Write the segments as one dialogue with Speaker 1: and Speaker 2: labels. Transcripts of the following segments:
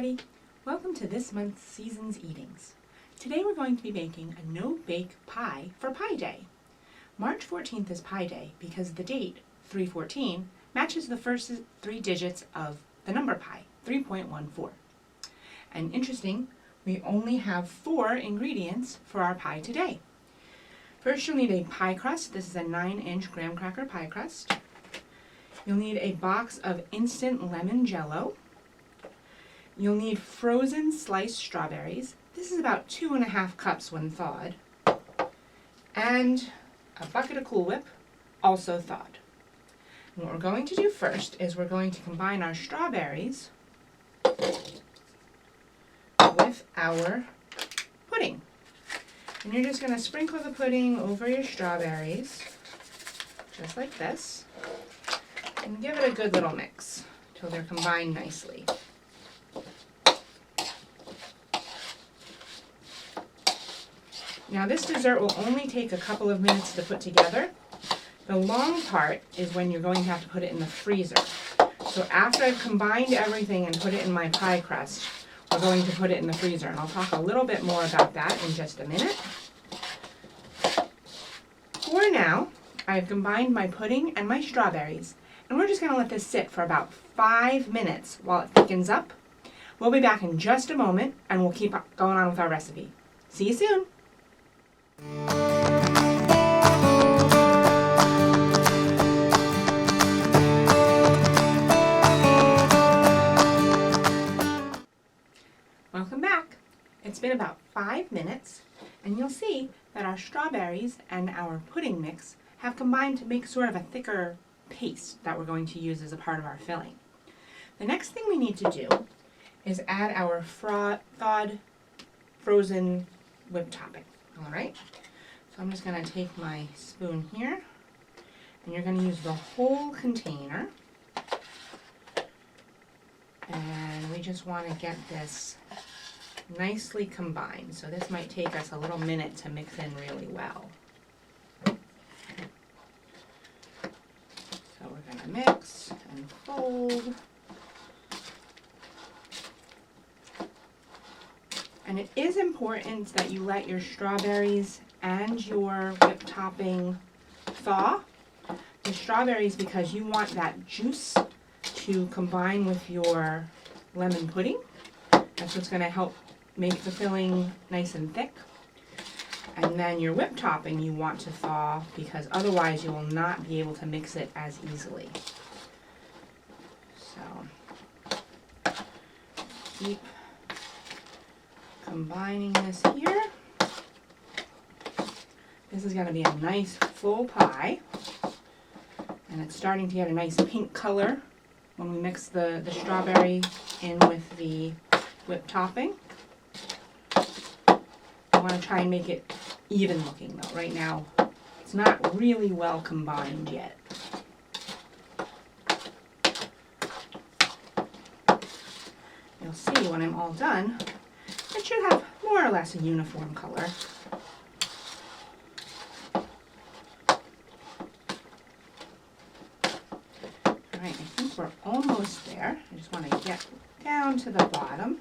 Speaker 1: everybody! Welcome to this month's Season's Eatings. Today we're going to be making a no-bake pie for Pi Day. March 14th is Pi Day because the date, 3/14, matches the first three digits of the number pi, 3.14. And interesting, we only have 4 ingredients for our pie today. First you'll need a pie crust. This is a 9-inch graham cracker pie crust. You'll need a box of instant lemon jello. You'll need frozen sliced strawberries. This is about 2.5 cups when thawed. And a bucket of Cool Whip, also thawed. And what we're going to do first is we're going to combine our strawberries with our pudding. And you're just going to sprinkle the pudding over your strawberries, just like this, and give it a good little mix until they're combined nicely. Now this dessert will only take a couple of minutes to put together. The long part is when you're going to have to put it in the freezer. So after I've combined everything and put it in my pie crust, we're going to put it in the freezer. And I'll talk a little bit more about that in just a minute. For now, I've combined my pudding and my strawberries. And we're just going to let this sit for about 5 minutes while it thickens up. We'll be back in just a moment and we'll keep going on with our recipe. See you soon! Welcome back. It's been about 5 minutes and you'll see that our strawberries and our pudding mix have combined to make sort of a thicker paste that we're going to use as a part of our filling. The next thing we need to do is add our thawed frozen whipped topping. All right, so I'm just going to take my spoon here, and you're going to use the whole container. And we just want to get this nicely combined. So this might take us a little minute to mix in really well. So we're going to mix and fold. And it is important that you let your strawberries and your whipped topping thaw. The strawberries, because you want that juice to combine with your lemon pudding. That's what's going to help make the filling nice and thick. And then your whipped topping you want to thaw because otherwise you will not be able to mix it as easily. So keep combining this here. This is going to be a nice full pie, and it's starting to get a nice pink color when we mix the strawberry in with the whipped topping. I want to try and make it even looking though. Right now it's not really well combined yet. You'll see when I'm all done, it should have more or less a uniform color. Alright, I think we're almost there. I just want to get down to the bottom.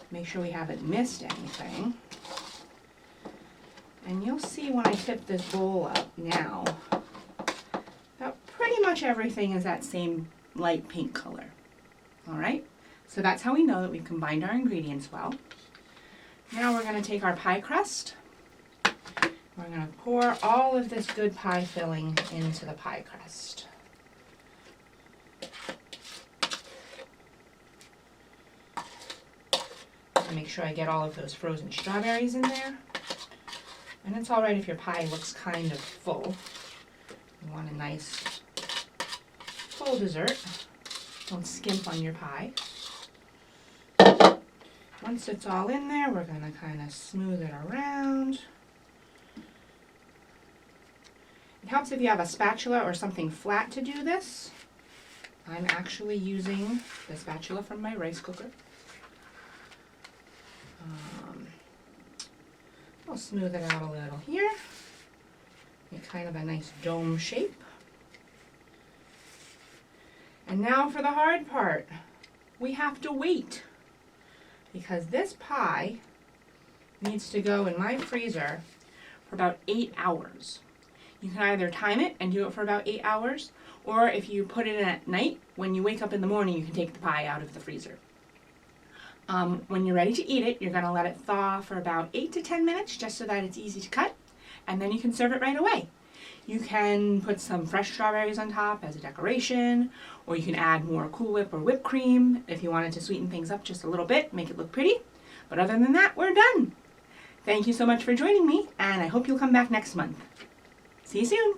Speaker 1: Make sure we haven't missed anything. And you'll see when I tip this bowl up now that pretty much everything is that same light pink color. Alright? So that's how we know that we've combined our ingredients well. Now we're going to take our pie crust. We're going to pour all of this good pie filling into the pie crust. Make sure I get all of those frozen strawberries in there. And it's alright if your pie looks kind of full. You want a nice full dessert. Don't skimp on your pie. Once it's all in there, we're going to kind of smooth it around. It helps if you have a spatula or something flat to do this. I'm actually using the spatula from my rice cooker. I'll smooth it out a little here. Get kind of a nice dome shape. And now for the hard part. We have to wait because this pie needs to go in my freezer for about 8 hours. You can either time it and do it for about 8 hours, or if you put it in at night, when you wake up in the morning, you can take the pie out of the freezer. When you're ready to eat it, you're going to let it thaw for about 8 to 10 minutes just so that it's easy to cut, and then you can serve it right away. You can put some fresh strawberries on top as a decoration, or you can add more Cool Whip or whipped cream if you wanted to sweeten things up just a little bit, make it look pretty. But other than that, we're done. Thank you so much for joining me, and I hope you'll come back next month. See you soon!